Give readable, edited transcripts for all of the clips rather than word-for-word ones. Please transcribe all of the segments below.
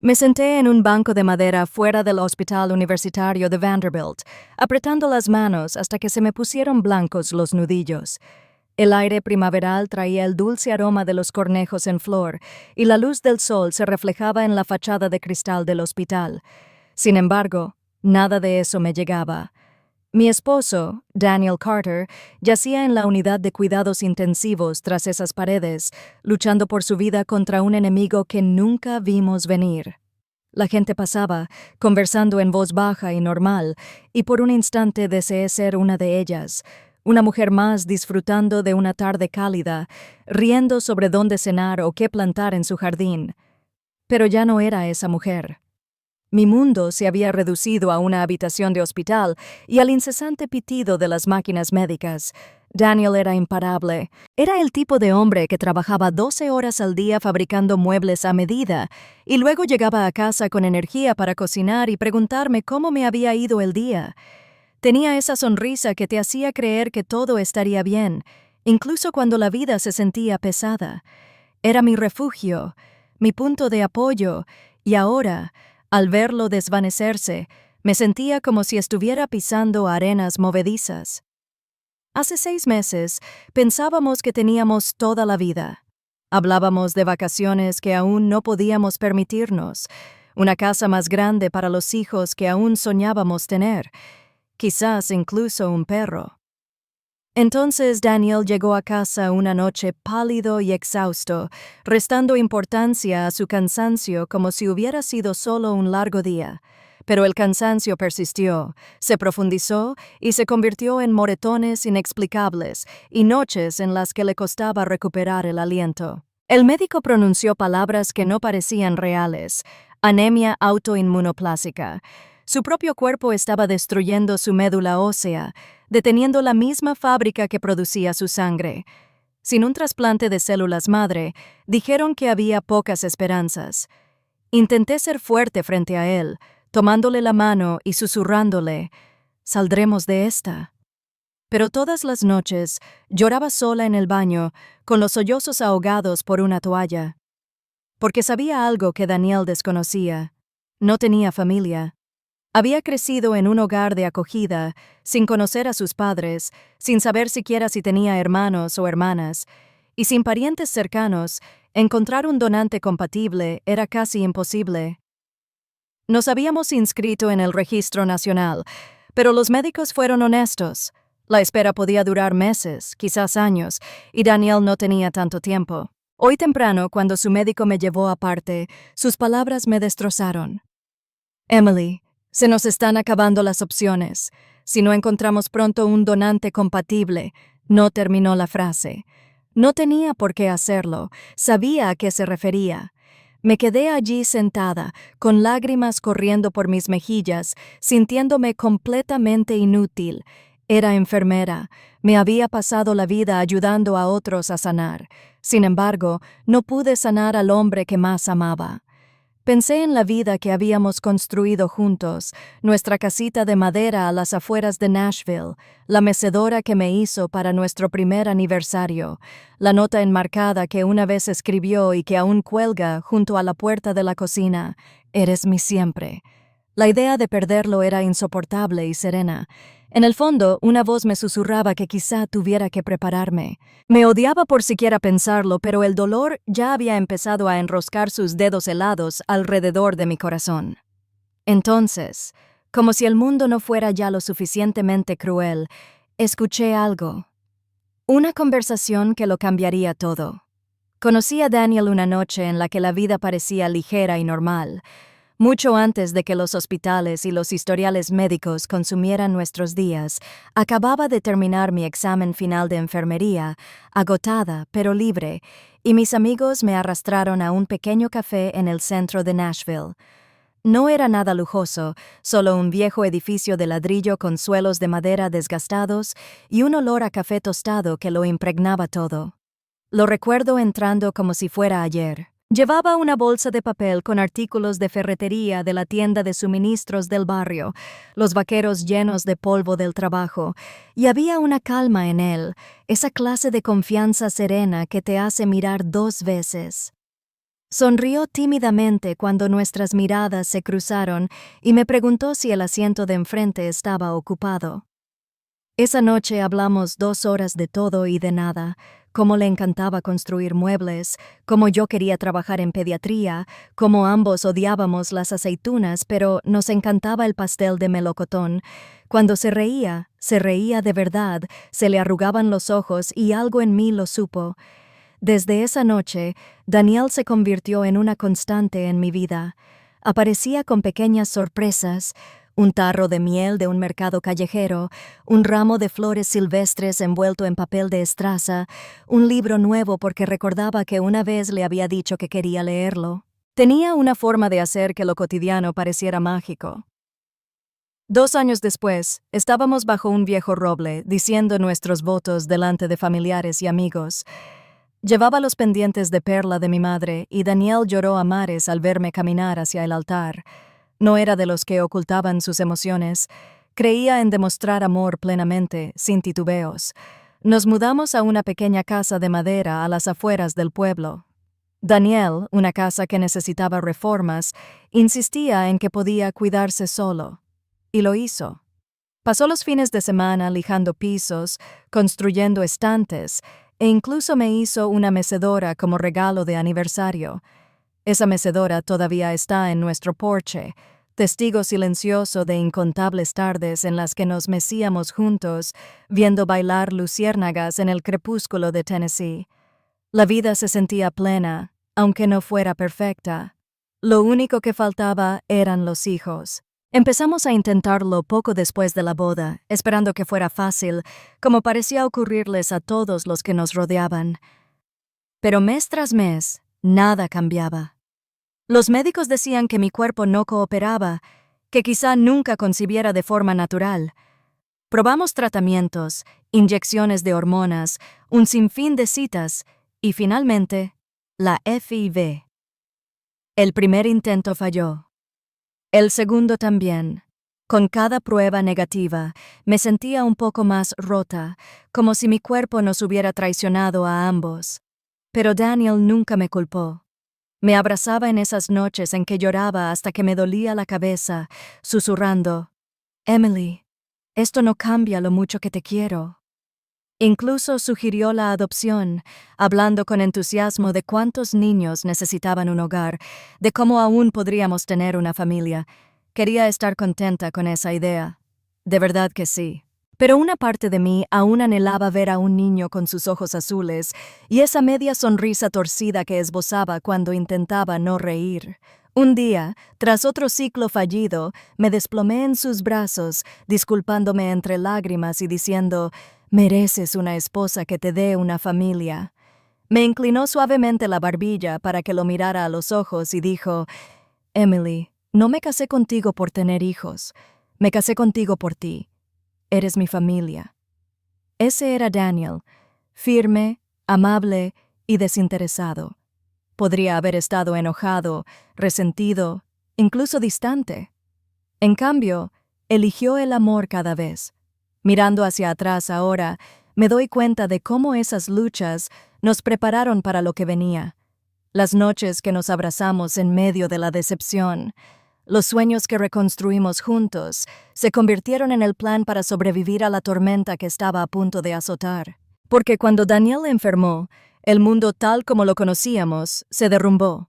Me senté en un banco de madera fuera del hospital universitario de Vanderbilt, apretando las manos hasta que se me pusieron blancos los nudillos. El aire primaveral traía el dulce aroma de los cornejos en flor, y la luz del sol se reflejaba en la fachada de cristal del hospital. Sin embargo, nada de eso me llegaba. Mi esposo, Daniel Carter, yacía en la unidad de cuidados intensivos tras esas paredes, luchando por su vida contra un enemigo que nunca vimos venir. La gente pasaba, conversando en voz baja y normal, y por un instante deseé ser una de ellas, una mujer más disfrutando de una tarde cálida, riendo sobre dónde cenar o qué plantar en su jardín. Pero ya no era esa mujer. Mi mundo se había reducido a una habitación de hospital y al incesante pitido de las máquinas médicas. Daniel era imparable. Era el tipo de hombre que trabajaba 12 horas al día fabricando muebles a medida y luego llegaba a casa con energía para cocinar y preguntarme cómo me había ido el día. Tenía esa sonrisa que te hacía creer que todo estaría bien, incluso cuando la vida se sentía pesada. Era mi refugio, mi punto de apoyo, y ahora, al verlo desvanecerse, me sentía como si estuviera pisando arenas movedizas. Hace 6 meses pensábamos que teníamos toda la vida. Hablábamos de vacaciones que aún no podíamos permitirnos, una casa más grande para los hijos que aún soñábamos tener, quizás incluso un perro. Entonces Daniel llegó a casa una noche pálido y exhausto, restando importancia a su cansancio como si hubiera sido solo un largo día. Pero el cansancio persistió, se profundizó y se convirtió en moretones inexplicables y noches en las que le costaba recuperar el aliento. El médico pronunció palabras que no parecían reales: anemia autoinmunoplásica. Su propio cuerpo estaba destruyendo su médula ósea, deteniendo la misma fábrica que producía su sangre. Sin un trasplante de células madre, dijeron que había pocas esperanzas. Intenté ser fuerte frente a él, tomándole la mano y susurrándole: «Saldremos de esta». Pero todas las noches lloraba sola en el baño, con los sollozos ahogados por una toalla. Porque sabía algo que Daniel desconocía. No tenía familia. Había crecido en un hogar de acogida, sin conocer a sus padres, sin saber siquiera si tenía hermanos o hermanas, y sin parientes cercanos, encontrar un donante compatible era casi imposible. Nos habíamos inscrito en el registro nacional, pero los médicos fueron honestos. La espera podía durar meses, quizás años, y Daniel no tenía tanto tiempo. Hoy temprano, cuando su médico me llevó aparte, sus palabras me destrozaron. «Emily, se nos están acabando las opciones. Si no encontramos pronto un donante compatible», no terminó la frase. No tenía por qué hacerlo, sabía a qué se refería. Me quedé allí sentada, con lágrimas corriendo por mis mejillas, sintiéndome completamente inútil. Era enfermera, me había pasado la vida ayudando a otros a sanar. Sin embargo, no pude sanar al hombre que más amaba. Pensé en la vida que habíamos construido juntos, nuestra casita de madera a las afueras de Nashville, la mecedora que me hizo para nuestro primer aniversario, la nota enmarcada que una vez escribió y que aún cuelga junto a la puerta de la cocina: «Eres mi siempre». La idea de perderlo era insoportable y serena. En el fondo, una voz me susurraba que quizá tuviera que prepararme. Me odiaba por siquiera pensarlo, pero el dolor ya había empezado a enroscar sus dedos helados alrededor de mi corazón. Entonces, como si el mundo no fuera ya lo suficientemente cruel, escuché algo. Una conversación que lo cambiaría todo. Conocí a Daniel una noche en la que la vida parecía ligera y normal, mucho antes de que los hospitales y los historiales médicos consumieran nuestros días. Acababa de terminar mi examen final de enfermería, agotada pero libre, y mis amigos me arrastraron a un pequeño café en el centro de Nashville. No era nada lujoso, solo un viejo edificio de ladrillo con suelos de madera desgastados y un olor a café tostado que lo impregnaba todo. Lo recuerdo entrando como si fuera ayer. Llevaba una bolsa de papel con artículos de ferretería de la tienda de suministros del barrio, los vaqueros llenos de polvo del trabajo, y había una calma en él, esa clase de confianza serena que te hace mirar 2 veces. Sonrió tímidamente cuando nuestras miradas se cruzaron y me preguntó si el asiento de enfrente estaba ocupado. Esa noche hablamos 2 horas de todo y de nada, cómo le encantaba construir muebles, cómo yo quería trabajar en pediatría, cómo ambos odiábamos las aceitunas, pero nos encantaba el pastel de melocotón. Cuando se reía de verdad, se le arrugaban los ojos y algo en mí lo supo. Desde esa noche, Daniel se convirtió en una constante en mi vida. Aparecía con pequeñas sorpresas, un tarro de miel de un mercado callejero, un ramo de flores silvestres envuelto en papel de estraza, un libro nuevo porque recordaba que una vez le había dicho que quería leerlo. Tenía una forma de hacer que lo cotidiano pareciera mágico. 2 años después, estábamos bajo un viejo roble, diciendo nuestros votos delante de familiares y amigos. Llevaba los pendientes de perla de mi madre y Daniel lloró a mares al verme caminar hacia el altar. No era de los que ocultaban sus emociones. Creía en demostrar amor plenamente, sin titubeos. Nos mudamos a una pequeña casa de madera a las afueras del pueblo. Daniel, una casa que necesitaba reformas, insistía en que podía cuidarse solo. Y lo hizo. Pasó los fines de semana lijando pisos, construyendo estantes, e incluso me hizo una mecedora como regalo de aniversario. Esa mecedora todavía está en nuestro porche, testigo silencioso de incontables tardes en las que nos mecíamos juntos, viendo bailar luciérnagas en el crepúsculo de Tennessee. La vida se sentía plena, aunque no fuera perfecta. Lo único que faltaba eran los hijos. Empezamos a intentarlo poco después de la boda, esperando que fuera fácil, como parecía ocurrirles a todos los que nos rodeaban. Pero mes tras mes, nada cambiaba. Los médicos decían que mi cuerpo no cooperaba, que quizá nunca concibiera de forma natural. Probamos tratamientos, inyecciones de hormonas, un sinfín de citas y finalmente, la FIV. El primer intento falló. El segundo también. Con cada prueba negativa, me sentía un poco más rota, como si mi cuerpo nos hubiera traicionado a ambos. Pero Daniel nunca me culpó. Me abrazaba en esas noches en que lloraba hasta que me dolía la cabeza, susurrando, «Emily, esto no cambia lo mucho que te quiero». Incluso sugirió la adopción, hablando con entusiasmo de cuántos niños necesitaban un hogar, de cómo aún podríamos tener una familia. Quería estar contenta con esa idea. De verdad que sí. Pero una parte de mí aún anhelaba ver a un niño con sus ojos azules y esa media sonrisa torcida que esbozaba cuando intentaba no reír. Un día, tras otro ciclo fallido, me desplomé en sus brazos, disculpándome entre lágrimas y diciendo, «Mereces una esposa que te dé una familia». Me inclinó suavemente la barbilla para que lo mirara a los ojos y dijo, «Emily, no me casé contigo por tener hijos. Me casé contigo por ti. Eres mi familia». Ese era Daniel, firme, amable y desinteresado. Podría haber estado enojado, resentido, incluso distante. En cambio, eligió el amor cada vez. Mirando hacia atrás ahora, me doy cuenta de cómo esas luchas nos prepararon para lo que venía. Las noches que nos abrazamos en medio de la decepción, los sueños que reconstruimos juntos, se convirtieron en el plan para sobrevivir a la tormenta que estaba a punto de azotar. Porque cuando Daniel enfermó, el mundo tal como lo conocíamos se derrumbó.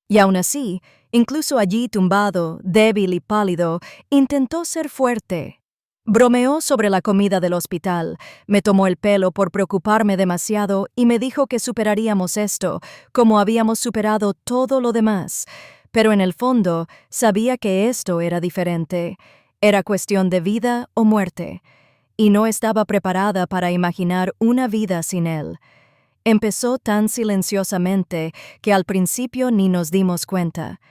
Y aún así, incluso allí tumbado, débil y pálido, intentó ser fuerte. Bromeó sobre la comida del hospital, me tomó el pelo por preocuparme demasiado y me dijo que superaríamos esto, como habíamos superado todo lo demás. Pero en el fondo, sabía que esto era diferente. Era cuestión de vida o muerte. Y no estaba preparada para imaginar una vida sin él. Empezó tan silenciosamente que al principio ni nos dimos cuenta.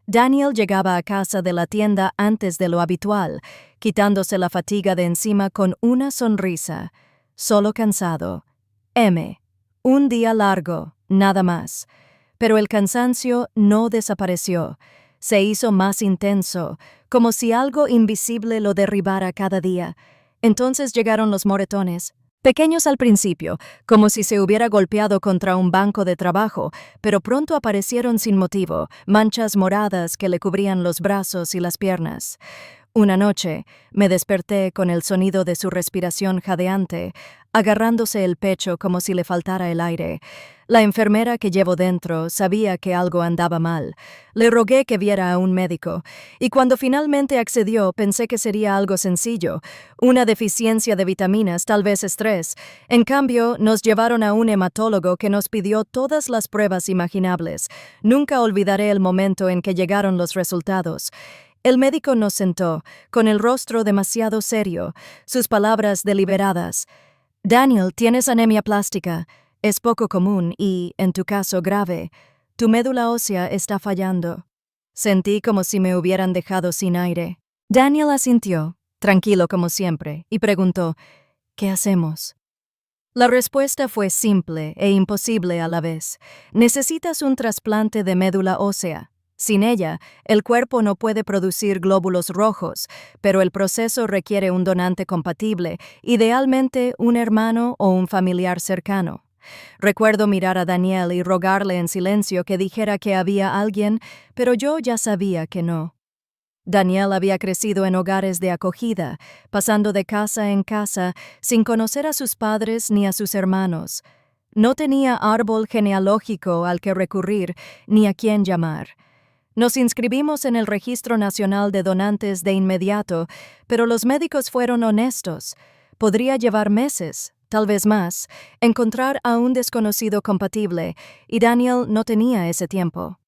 Daniel llegaba a casa de la tienda antes de lo habitual, quitándose la fatiga de encima con una sonrisa. Solo cansado. Un día largo, nada más. Pero el cansancio no desapareció. Se hizo más intenso, como si algo invisible lo derribara cada día. Entonces llegaron los moretones. Pequeños al principio, como si se hubiera golpeado contra un banco de trabajo, pero pronto aparecieron sin motivo, manchas moradas que le cubrían los brazos y las piernas. Una noche, me desperté con el sonido de su respiración jadeante, agarrándose el pecho como si le faltara el aire. La enfermera que llevo dentro sabía que algo andaba mal. Le rogué que viera a un médico, y cuando finalmente accedió pensé que sería algo sencillo, una deficiencia de vitaminas, tal vez estrés. En cambio, nos llevaron a un hematólogo que nos pidió todas las pruebas imaginables. Nunca olvidaré el momento en que llegaron los resultados. El médico nos sentó, con el rostro demasiado serio, sus palabras deliberadas. Daniel, tienes anemia plástica. Es poco común y, en tu caso, grave. Tu médula ósea está fallando. Sentí como si me hubieran dejado sin aire. Daniel asintió, tranquilo como siempre, y preguntó, ¿qué hacemos? La respuesta fue simple e imposible a la vez. Necesitas un trasplante de médula ósea. Sin ella, el cuerpo no puede producir glóbulos rojos, pero el proceso requiere un donante compatible, idealmente un hermano o un familiar cercano. Recuerdo mirar a Daniel y rogarle en silencio que dijera que había alguien, pero yo ya sabía que no. Daniel había crecido en hogares de acogida, pasando de casa en casa, sin conocer a sus padres ni a sus hermanos. No tenía árbol genealógico al que recurrir ni a quién llamar. Nos inscribimos en el Registro Nacional de Donantes de inmediato, pero los médicos fueron honestos. Podría llevar meses, tal vez más, encontrar a un desconocido compatible, y Daniel no tenía ese tiempo.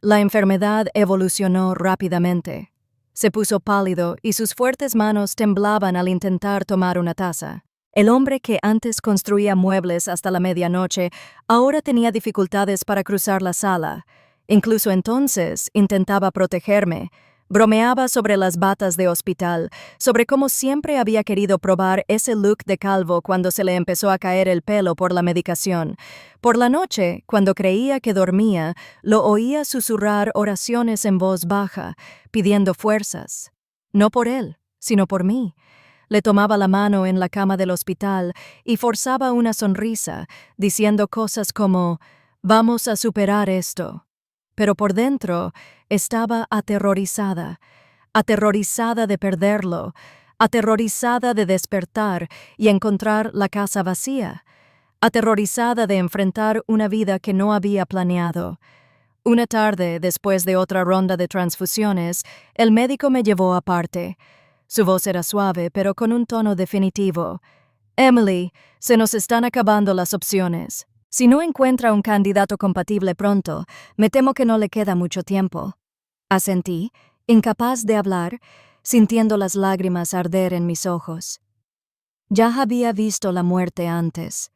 La enfermedad evolucionó rápidamente. Se puso pálido y sus fuertes manos temblaban al intentar tomar una taza. El hombre que antes construía muebles hasta la medianoche ahora tenía dificultades para cruzar la sala. Incluso entonces intentaba protegerme. Bromeaba sobre las batas de hospital, sobre cómo siempre había querido probar ese look de calvo cuando se le empezó a caer el pelo por la medicación. Por la noche, cuando creía que dormía, lo oía susurrar oraciones en voz baja, pidiendo fuerzas. No por él, sino por mí. Le tomaba la mano en la cama del hospital y forzaba una sonrisa, diciendo cosas como, «Vamos a superar esto». Pero por dentro estaba aterrorizada de perderlo, aterrorizada de despertar y encontrar la casa vacía, aterrorizada de enfrentar una vida que no había planeado. Una tarde, después de otra ronda de transfusiones, el médico me llevó aparte. Su voz era suave, pero con un tono definitivo. «Emily, se nos están acabando las opciones. Si no encuentra un candidato compatible pronto, me temo que no le queda mucho tiempo». Asentí, incapaz de hablar, sintiendo las lágrimas arder en mis ojos. Ya había visto la muerte antes.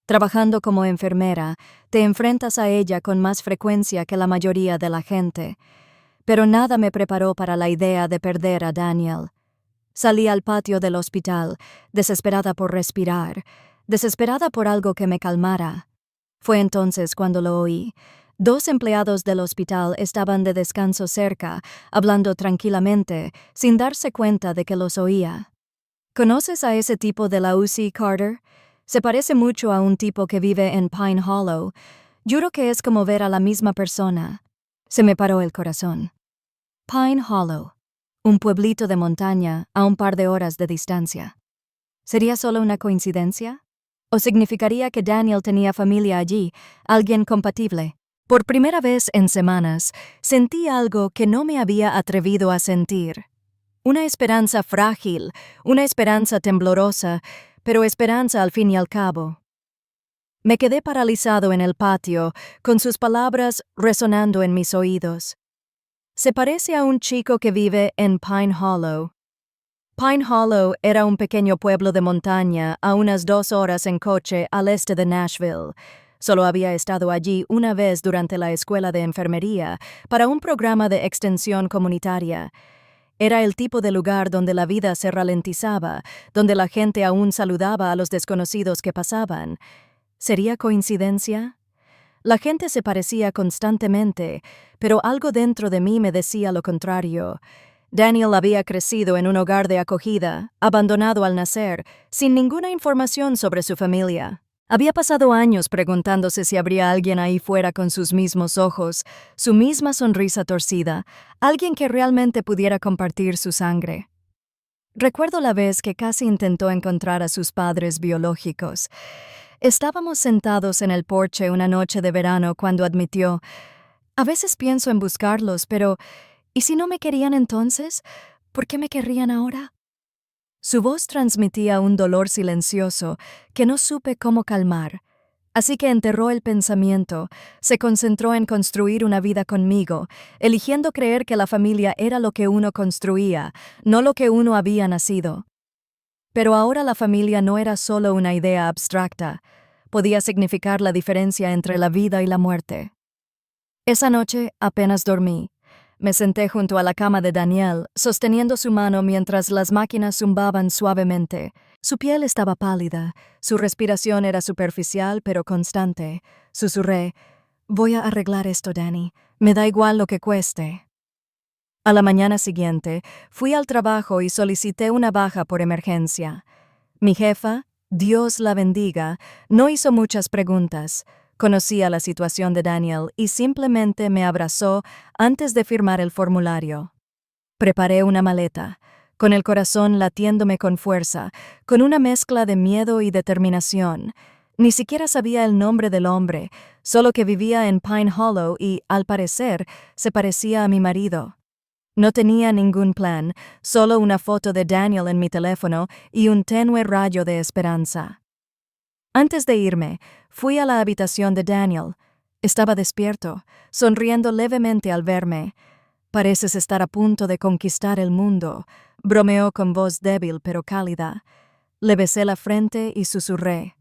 Trabajando como enfermera, te enfrentas a ella con más frecuencia que la mayoría de la gente. Pero nada me preparó para la idea de perder a Daniel. Salí al patio del hospital, desesperada por respirar, desesperada por algo que me calmara. Fue entonces cuando lo oí. 2 empleados del hospital estaban de descanso cerca, hablando tranquilamente, sin darse cuenta de que los oía. ¿Conoces a ese tipo de la UC, Carter? Se parece mucho a un tipo que vive en Pine Hollow. Juro que es como ver a la misma persona. Se me paró el corazón. Pine Hollow, un pueblito de montaña a un par de horas de distancia. ¿Sería solo una coincidencia? ¿O significaría que Daniel tenía familia allí, alguien compatible? Por primera vez en semanas, sentí algo que no me había atrevido a sentir. Una esperanza frágil, una esperanza temblorosa, pero esperanza al fin y al cabo. Me quedé paralizado en el patio, con sus palabras resonando en mis oídos. Se parece a un chico que vive en Pine Hollow. Pine Hollow era un pequeño pueblo de montaña a unas 2 horas en coche al este de Nashville. Solo había estado allí una vez durante la escuela de enfermería para un programa de extensión comunitaria. Era el tipo de lugar donde la vida se ralentizaba, donde la gente aún saludaba a los desconocidos que pasaban. ¿Sería coincidencia? La gente se parecía constantemente, pero algo dentro de mí me decía lo contrario. Daniel había crecido en un hogar de acogida, abandonado al nacer, sin ninguna información sobre su familia. Había pasado años preguntándose si habría alguien ahí fuera con sus mismos ojos, su misma sonrisa torcida, alguien que realmente pudiera compartir su sangre. Recuerdo la vez que casi intentó encontrar a sus padres biológicos. Estábamos sentados en el porche una noche de verano cuando admitió: "A veces pienso en buscarlos, pero ¿y si no me querían entonces? ¿Por qué me querrían ahora?". Su voz transmitía un dolor silencioso que no supe cómo calmar. Así que enterró el pensamiento, se concentró en construir una vida conmigo, eligiendo creer que la familia era lo que uno construía, no lo que uno había nacido. Pero ahora la familia no era solo una idea abstracta, podía significar la diferencia entre la vida y la muerte. Esa noche apenas dormí. Me senté junto a la cama de Daniel, sosteniendo su mano mientras las máquinas zumbaban suavemente. Su piel estaba pálida, su respiración era superficial pero constante. Susurré: "Voy a arreglar esto, Danny. Me da igual lo que cueste". A la mañana siguiente, fui al trabajo y solicité una baja por emergencia. Mi jefa, Dios la bendiga, no hizo muchas preguntas. Conocía la situación de Daniel y simplemente me abrazó antes de firmar el formulario. Preparé una maleta, con el corazón latiéndome con fuerza, con una mezcla de miedo y determinación. Ni siquiera sabía el nombre del hombre, solo que vivía en Pine Hollow y, al parecer, se parecía a mi marido. No tenía ningún plan, solo una foto de Daniel en mi teléfono y un tenue rayo de esperanza. Antes de irme, fui a la habitación de Daniel. Estaba despierto, sonriendo levemente al verme. "Pareces estar a punto de conquistar el mundo", bromeó con voz débil pero cálida. Le besé la frente y susurré: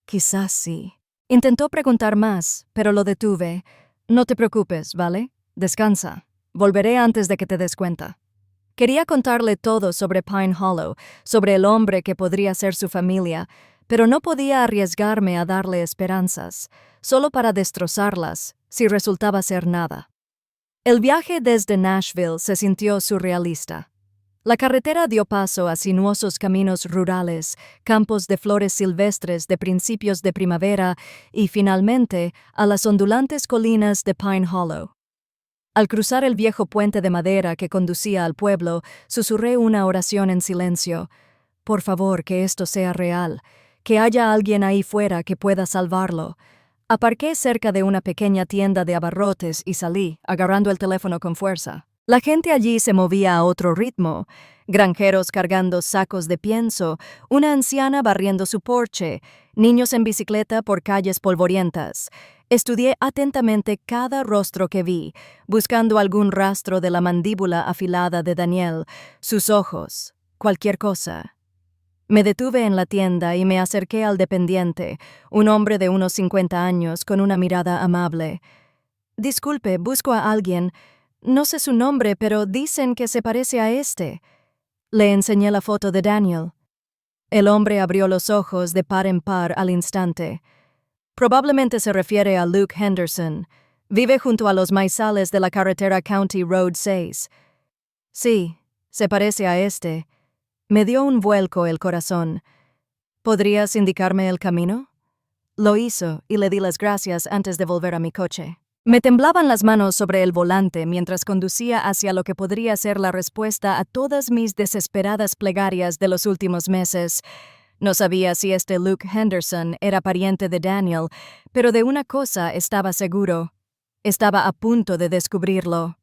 "Quizás sí". Intentó preguntar más, pero lo detuve. "No te preocupes, ¿vale? Descansa. Volveré antes de que te des cuenta". Quería contarle todo sobre Pine Hollow, sobre el hombre que podría ser su familia, pero no podía arriesgarme a darle esperanzas, solo para destrozarlas, si resultaba ser nada. El viaje desde Nashville se sintió surrealista. La carretera dio paso a sinuosos caminos rurales, campos de flores silvestres de principios de primavera y, finalmente, a las ondulantes colinas de Pine Hollow. Al cruzar el viejo puente de madera que conducía al pueblo, susurré una oración en silencio. "Por favor, que esto sea real, que haya alguien ahí fuera que pueda salvarlo". Aparqué cerca de una pequeña tienda de abarrotes y salí, agarrando el teléfono con fuerza. La gente allí se movía a otro ritmo. Granjeros cargando sacos de pienso, una anciana barriendo su porche, niños en bicicleta por calles polvorientas. Estudié atentamente cada rostro que vi, buscando algún rastro de la mandíbula afilada de Daniel, sus ojos, cualquier cosa. Me detuve en la tienda y me acerqué al dependiente, un hombre de unos 50 años con una mirada amable. "Disculpe, busco a alguien. No sé su nombre, pero dicen que se parece a este". Le enseñé la foto de Daniel. El hombre abrió los ojos de par en par al instante. "Probablemente se refiere a Luke Henderson. Vive junto a los maizales de la carretera County Road 6. Sí, se parece a este". Me dio un vuelco el corazón. "¿Podrías indicarme el camino?". Lo hizo y le di las gracias antes de volver a mi coche. Me temblaban las manos sobre el volante mientras conducía hacia lo que podría ser la respuesta a todas mis desesperadas plegarias de los últimos meses. No sabía si este Luke Henderson era pariente de Daniel, pero de una cosa estaba seguro. Estaba a punto de descubrirlo.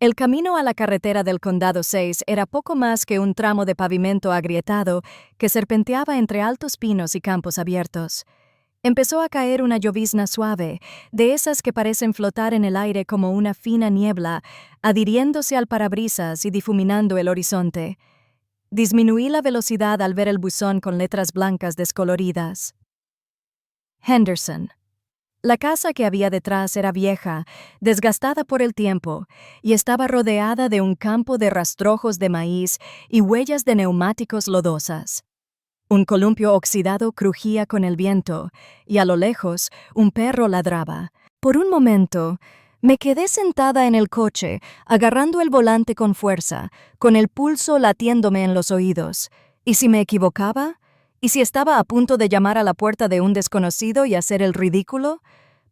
El camino a la carretera del Condado 6 era poco más que un tramo de pavimento agrietado que serpenteaba entre altos pinos y campos abiertos. Empezó a caer una llovizna suave, de esas que parecen flotar en el aire como una fina niebla, adhiriéndose al parabrisas y difuminando el horizonte. Disminuí la velocidad al ver el buzón con letras blancas descoloridas. Henderson. La casa que había detrás era vieja, desgastada por el tiempo, y estaba rodeada de un campo de rastrojos de maíz y huellas de neumáticos lodosas. Un columpio oxidado crujía con el viento, y a lo lejos un perro ladraba. Por un momento, Me quedé sentada en el coche, agarrando el volante con fuerza, con el pulso latiéndome en los oídos. ¿Y si me equivocaba? ¿Y si estaba a punto de llamar a la puerta de un desconocido y hacer el ridículo?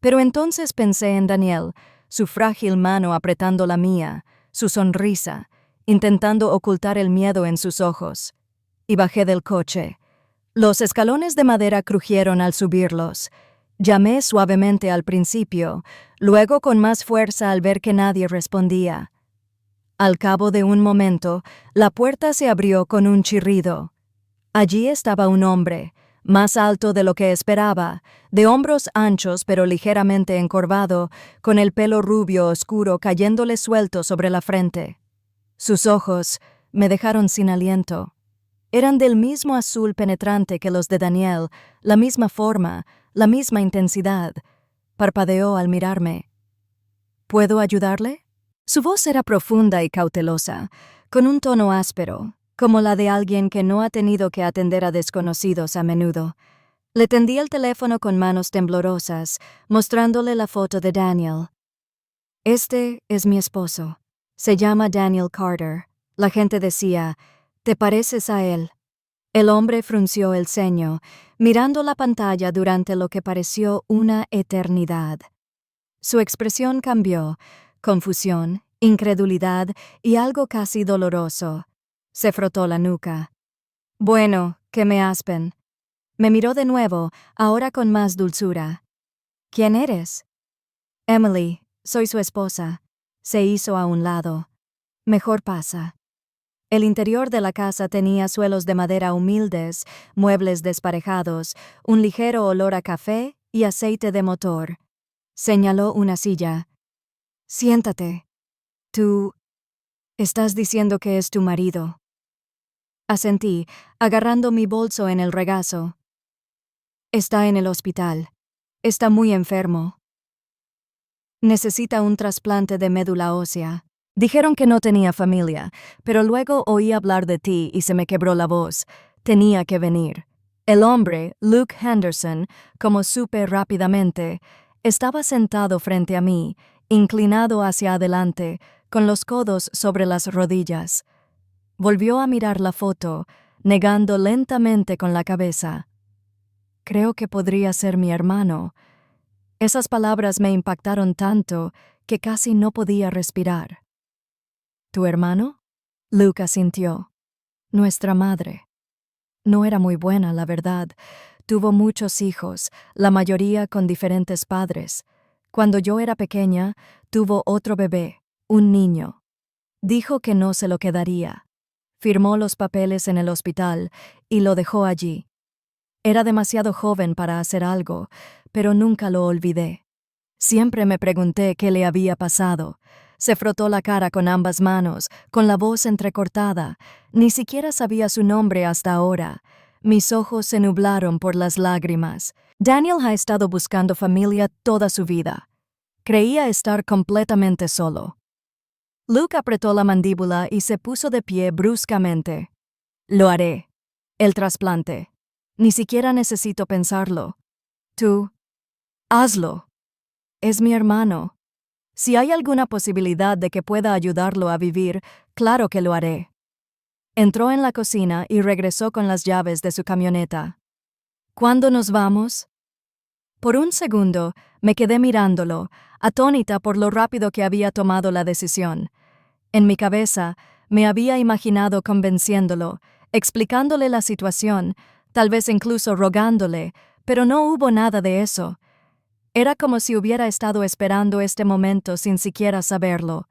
Pero entonces pensé en Daniel, su frágil mano apretando la mía, su sonrisa, intentando ocultar el miedo en sus ojos. Y bajé del coche. Los escalones de madera crujieron al subirlos. Llamé suavemente al principio, luego con más fuerza al ver que nadie respondía. Al cabo de un momento, la puerta se abrió con un chirrido. Allí estaba un hombre, más alto de lo que esperaba, de hombros anchos pero ligeramente encorvado, con el pelo rubio oscuro cayéndole suelto sobre la frente. Sus ojos me dejaron sin aliento. Eran del mismo azul penetrante que los de Daniel, la misma forma, la misma intensidad. Parpadeó al mirarme. ¿Puedo ayudarle? Su voz era profunda y cautelosa, con un tono áspero, como la de alguien que no ha tenido que atender a desconocidos a menudo. Le tendí el teléfono con manos temblorosas, mostrándole la foto de Daniel. Este es mi esposo. Se llama Daniel Carter. La gente decía, ¿te pareces a él? El hombre frunció el ceño, mirando la pantalla durante lo que pareció una eternidad. Su expresión cambió, confusión, incredulidad y algo casi doloroso. Se frotó la nuca. Bueno, que me aspen. Me miró de nuevo, ahora con más dulzura. ¿Quién eres? Emily, soy su esposa. Se hizo a un lado. Mejor pasa. El interior de la casa tenía suelos de madera humildes, muebles desparejados, un ligero olor a café y aceite de motor. Señaló una silla. Siéntate. Tú... estás diciendo que es tu marido. Asentí, agarrando mi bolso en el regazo. Está en el hospital. Está muy enfermo. Necesita un trasplante de médula ósea. Dijeron que no tenía familia, pero luego oí hablar de ti y se me quebró la voz. Tenía que venir. El hombre, Luke Henderson, como supe rápidamente, estaba sentado frente a mí, inclinado hacia adelante, con los codos sobre las rodillas. Volvió a mirar la foto, negando lentamente con la cabeza. Creo que podría ser mi hermano. Esas palabras me impactaron tanto que casi no podía respirar. ¿Tu hermano? Luke asintió. Nuestra madre. No era muy buena, la verdad. Tuvo muchos hijos, la mayoría con diferentes padres. Cuando yo era pequeña, tuvo otro bebé, un niño. Dijo que no se lo quedaría. Firmó los papeles en el hospital y lo dejó allí. Era demasiado joven para hacer algo, pero nunca lo olvidé. Siempre me pregunté qué le había pasado. Se frotó la cara con ambas manos, con la voz entrecortada. Ni siquiera sabía su nombre hasta ahora. Mis ojos se nublaron por las lágrimas. Daniel ha estado buscando familia toda su vida. Creía estar completamente solo. Luke apretó la mandíbula y se puso de pie bruscamente. Lo haré. El trasplante. Ni siquiera necesito pensarlo. Tú, hazlo. Es mi hermano. Si hay alguna posibilidad de que pueda ayudarlo a vivir, claro que lo haré. Entró en la cocina y regresó con las llaves de su camioneta. ¿Cuándo nos vamos? Por un segundo me quedé mirándolo, atónita por lo rápido que había tomado la decisión. En mi cabeza me había imaginado convenciéndolo, explicándole la situación, tal vez incluso rogándole, pero no hubo nada de eso. Era como si hubiera estado esperando este momento sin siquiera saberlo.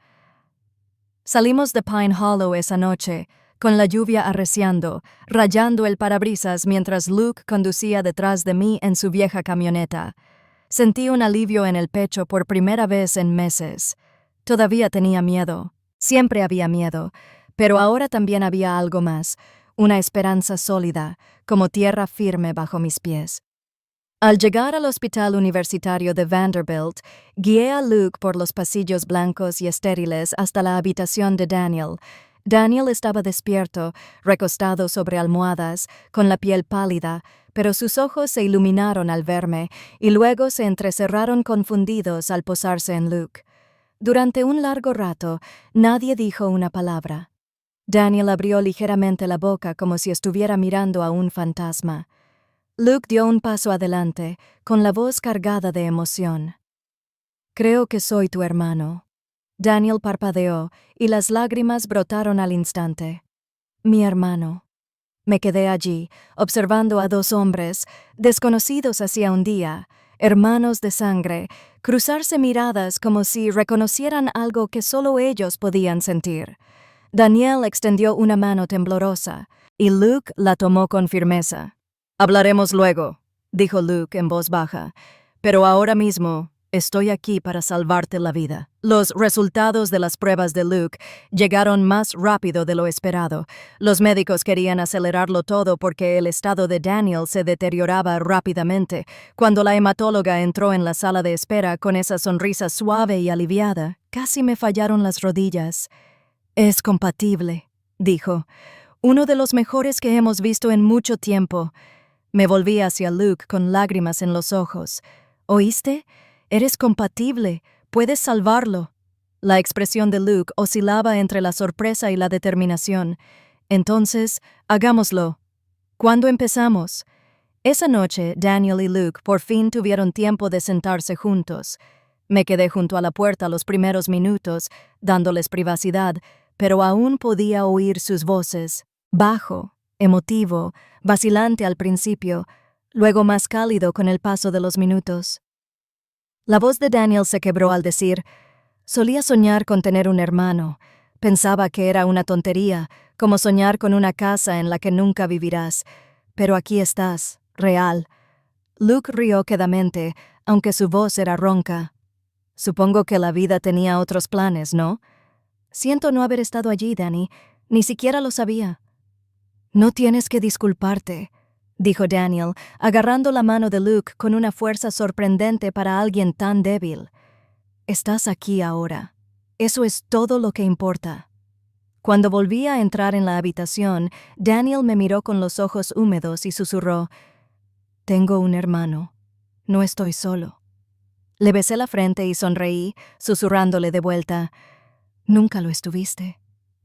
Salimos de Pine Hollow esa noche, con la lluvia arreciando, rayando el parabrisas mientras Luke conducía detrás de mí en su vieja camioneta. Sentí un alivio en el pecho por primera vez en meses. Todavía tenía miedo. Siempre había miedo, pero ahora también había algo más, una esperanza sólida, como tierra firme bajo mis pies. Al llegar al hospital universitario de Vanderbilt, guié a Luke por los pasillos blancos y estériles hasta la habitación de Daniel. Daniel estaba despierto, recostado sobre almohadas, con la piel pálida, pero sus ojos se iluminaron al verme y luego se entrecerraron confundidos al posarse en Luke. Durante un largo rato, nadie dijo una palabra. Daniel abrió ligeramente la boca como si estuviera mirando a un fantasma. Luke dio un paso adelante, con la voz cargada de emoción. «Creo que soy tu hermano». Daniel parpadeó y las lágrimas brotaron al instante. «Mi hermano». Me quedé allí, observando a dos hombres, desconocidos hacía un día, hermanos de sangre, cruzarse miradas como si reconocieran algo que solo ellos podían sentir. Daniel extendió una mano temblorosa, y Luke la tomó con firmeza. «Hablaremos luego», dijo Luke en voz baja, «pero ahora mismo estoy aquí para salvarte la vida». Los resultados de las pruebas de Luke llegaron más rápido de lo esperado. Los médicos querían acelerarlo todo porque el estado de Daniel se deterioraba rápidamente. Cuando la hematóloga entró en la sala de espera con esa sonrisa suave y aliviada, casi me fallaron las rodillas. «Es compatible», dijo. «Uno de los mejores que hemos visto en mucho tiempo». Me volví hacia Luke con lágrimas en los ojos. «¿Oíste? Eres compatible. Puedes salvarlo». La expresión de Luke oscilaba entre la sorpresa y la determinación. «Entonces, hagámoslo». «¿Cuándo empezamos?» Esa noche, Daniel y Luke por fin tuvieron tiempo de sentarse juntos. Me quedé junto a la puerta los primeros minutos, dándoles privacidad, pero aún podía oír sus voces, bajo, emotivo, vacilante al principio, luego más cálido con el paso de los minutos. La voz de Daniel se quebró al decir: «Solía soñar con tener un hermano. Pensaba que era una tontería, como soñar con una casa en la que nunca vivirás. Pero aquí estás, real». Luke rió quedamente, aunque su voz era ronca. «Supongo que la vida tenía otros planes, ¿no?» «Siento no haber estado allí, Danny. Ni siquiera lo sabía». «No tienes que disculparte», dijo Daniel, agarrando la mano de Luke con una fuerza sorprendente para alguien tan débil. «Estás aquí ahora. Eso es todo lo que importa». Cuando volví a entrar en la habitación, Daniel me miró con los ojos húmedos y susurró: «Tengo un hermano. No estoy solo». Le besé la frente y sonreí, susurrándole de vuelta: «Nunca lo estuviste».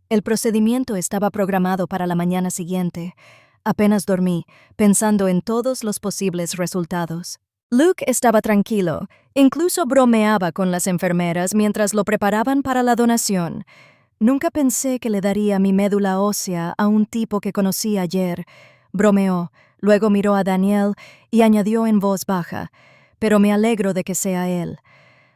El procedimiento estaba programado para la mañana siguiente. Apenas dormí, pensando en todos los posibles resultados. Luke estaba tranquilo, incluso bromeaba con las enfermeras mientras lo preparaban para la donación. «Nunca pensé que le daría mi médula ósea a un tipo que conocí ayer», bromeó, luego miró a Daniel y añadió en voz baja: «Pero me alegro de que sea él».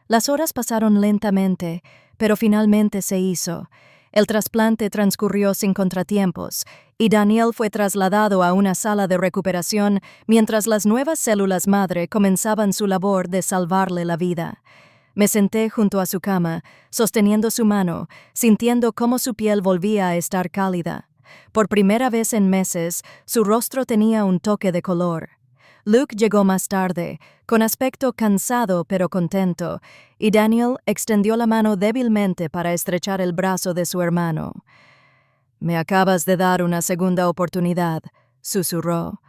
Las horas pasaron lentamente, pero finalmente se hizo. El trasplante transcurrió sin contratiempos, y Daniel fue trasladado a una sala de recuperación mientras las nuevas células madre comenzaban su labor de salvarle la vida. Me senté junto a su cama, sosteniendo su mano, sintiendo cómo su piel volvía a estar cálida. Por primera vez en meses, su rostro tenía un toque de color. Luke llegó más tarde, con aspecto cansado pero contento, y Daniel extendió la mano débilmente para estrechar el brazo de su hermano. «Me acabas de dar una segunda oportunidad», susurró.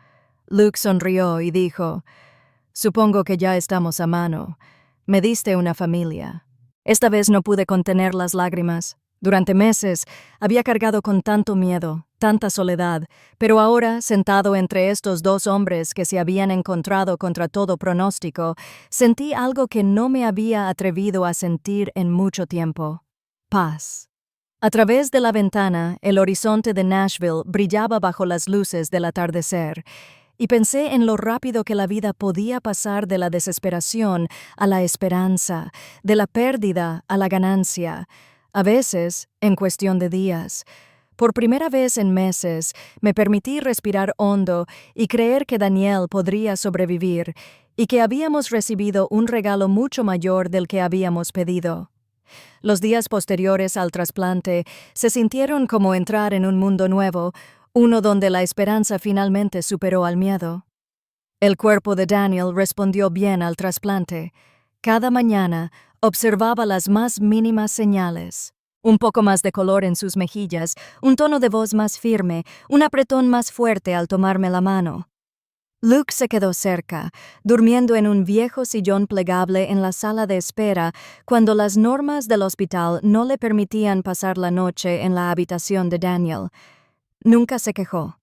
Luke sonrió y dijo: «Supongo que ya estamos a mano. Me diste una familia». Esta vez no pude contener las lágrimas. Durante meses había cargado con tanto miedo, tanta soledad, pero ahora, sentado entre estos dos hombres que se habían encontrado contra todo pronóstico, sentí algo que no me había atrevido a sentir en mucho tiempo: paz. A través de la ventana, el horizonte de Nashville brillaba bajo las luces del atardecer, y pensé en lo rápido que la vida podía pasar de la desesperación a la esperanza, de la pérdida a la ganancia, a veces en cuestión de días. Por primera vez en meses, me permití respirar hondo y creer que Daniel podría sobrevivir y que habíamos recibido un regalo mucho mayor del que habíamos pedido. Los días posteriores al trasplante se sintieron como entrar en un mundo nuevo, uno donde la esperanza finalmente superó al miedo. El cuerpo de Daniel respondió bien al trasplante. Cada mañana observaba las más mínimas señales: un poco más de color en sus mejillas, un tono de voz más firme, un apretón más fuerte al tomarme la mano. Luke se quedó cerca, durmiendo en un viejo sillón plegable en la sala de espera cuando las normas del hospital no le permitían pasar la noche en la habitación de Daniel. Nunca se quejó.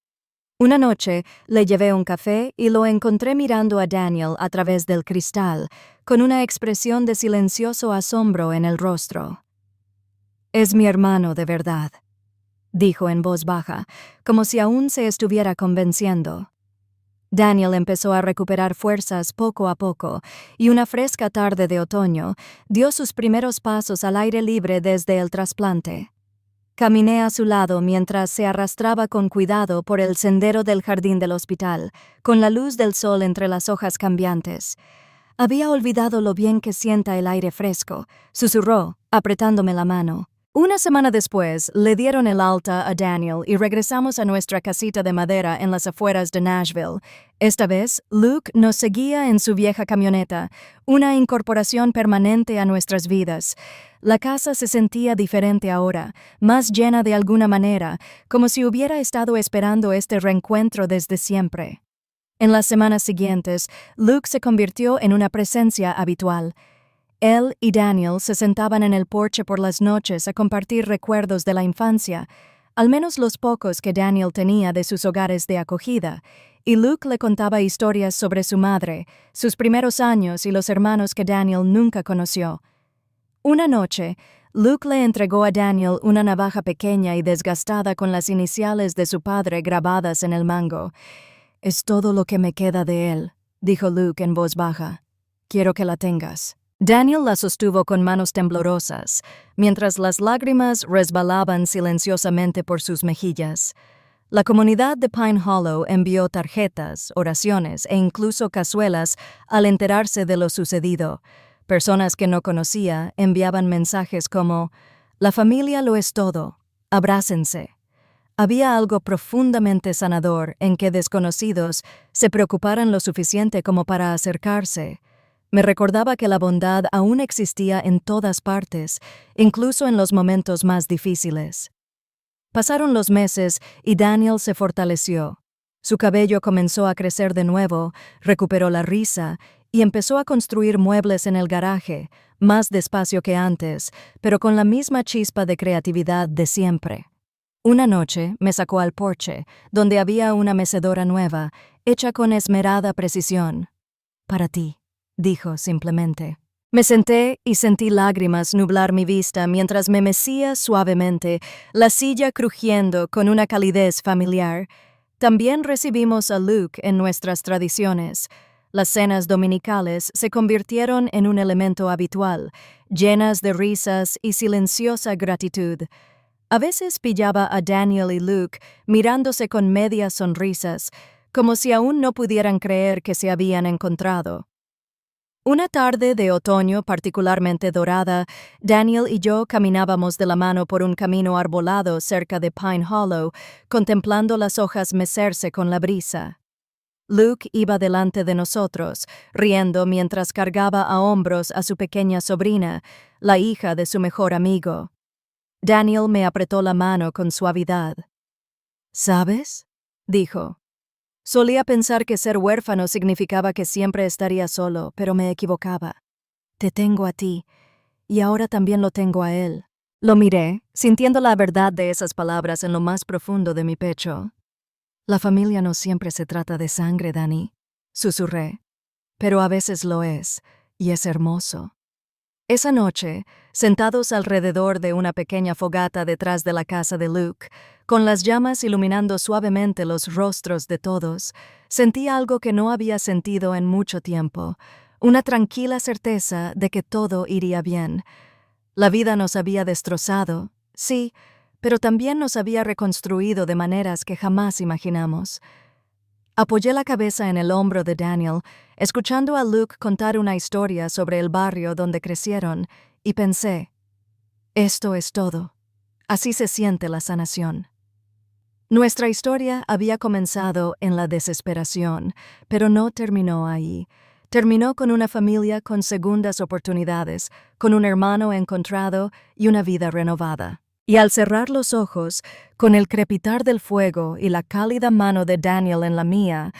Una noche le llevé un café y lo encontré mirando a Daniel a través del cristal, con una expresión de silencioso asombro en el rostro. «Es mi hermano de verdad», dijo en voz baja, como si aún se estuviera convenciendo. Daniel empezó a recuperar fuerzas poco a poco, y una fresca tarde de otoño dio sus primeros pasos al aire libre desde el trasplante. Caminé a su lado mientras se arrastraba con cuidado por el sendero del jardín del hospital, con la luz del sol entre las hojas cambiantes. Había olvidado lo bien que sienta el aire fresco, susurró, apretándome la mano. Una semana después, le dieron el alta a Daniel y regresamos a nuestra casita de madera en las afueras de Nashville. Esta vez, Luke nos seguía en su vieja camioneta, una incorporación permanente a nuestras vidas. La casa se sentía diferente ahora, más llena de alguna manera, como si hubiera estado esperando este reencuentro desde siempre. En las semanas siguientes, Luke se convirtió en una presencia habitual. Él y Daniel se sentaban en el porche por las noches a compartir recuerdos de la infancia, al menos los pocos que Daniel tenía de sus hogares de acogida, y Luke le contaba historias sobre su madre, sus primeros años y los hermanos que Daniel nunca conoció. Una noche, Luke le entregó a Daniel una navaja pequeña y desgastada con las iniciales de su padre grabadas en el mango. «Es todo lo que me queda de él», dijo Luke en voz baja. «Quiero que la tengas». Daniel la sostuvo con manos temblorosas, mientras las lágrimas resbalaban silenciosamente por sus mejillas. La comunidad de Pine Hollow envió tarjetas, oraciones e incluso cazuelas al enterarse de lo sucedido. Personas que no conocía enviaban mensajes como: «La familia lo es todo. Abrácense». Había algo profundamente sanador en que desconocidos se preocuparan lo suficiente como para acercarse. Me recordaba que la bondad aún existía en todas partes, incluso en los momentos más difíciles. Pasaron los meses y Daniel se fortaleció. Su cabello comenzó a crecer de nuevo, recuperó la risa y empezó a construir muebles en el garaje, más despacio que antes, pero con la misma chispa de creatividad de siempre. Una noche me sacó al porche, donde había una mecedora nueva, hecha con esmerada precisión. «Para ti», dijo simplemente. Me senté y sentí lágrimas nublar mi vista mientras me mecía suavemente, la silla crujiendo con una calidez familiar. También recibimos a Luke en nuestras tradiciones. Las cenas dominicales se convirtieron en un elemento habitual, llenas de risas y silenciosa gratitud. A veces pillaba a Daniel y Luke mirándose con medias sonrisas, como si aún no pudieran creer que se habían encontrado. Una tarde de otoño particularmente dorada, Daniel y yo caminábamos de la mano por un camino arbolado cerca de Pine Hollow, contemplando las hojas mecerse con la brisa. Luke iba delante de nosotros, riendo mientras cargaba a hombros a su pequeña sobrina, la hija de su mejor amigo. Daniel me apretó la mano con suavidad. «¿Sabes?», dijo. «Solía pensar que ser huérfano significaba que siempre estaría solo, pero me equivocaba. Te tengo a ti, y ahora también lo tengo a él». Lo miré, sintiendo la verdad de esas palabras en lo más profundo de mi pecho. «La familia no siempre se trata de sangre, Dani», susurré. «Pero a veces lo es, y es hermoso». Esa noche, sentados alrededor de una pequeña fogata detrás de la casa de Luke, con las llamas iluminando suavemente los rostros de todos, sentí algo que no había sentido en mucho tiempo, una tranquila certeza de que todo iría bien. La vida nos había destrozado, sí, pero también nos había reconstruido de maneras que jamás imaginamos. Apoyé la cabeza en el hombro de Daniel, escuchando a Luke contar una historia sobre el barrio donde crecieron, y pensé: esto es todo. Así se siente la sanación. Nuestra historia había comenzado en la desesperación, pero no terminó ahí. Terminó con una familia con segundas oportunidades, con un hermano encontrado y una vida renovada. Y al cerrar los ojos, con el crepitar del fuego y la cálida mano de Daniel en la mía,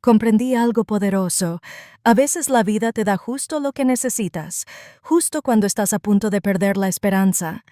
Comprendí algo poderoso. A veces la vida te da justo lo que necesitas, justo cuando estás a punto de perder la esperanza.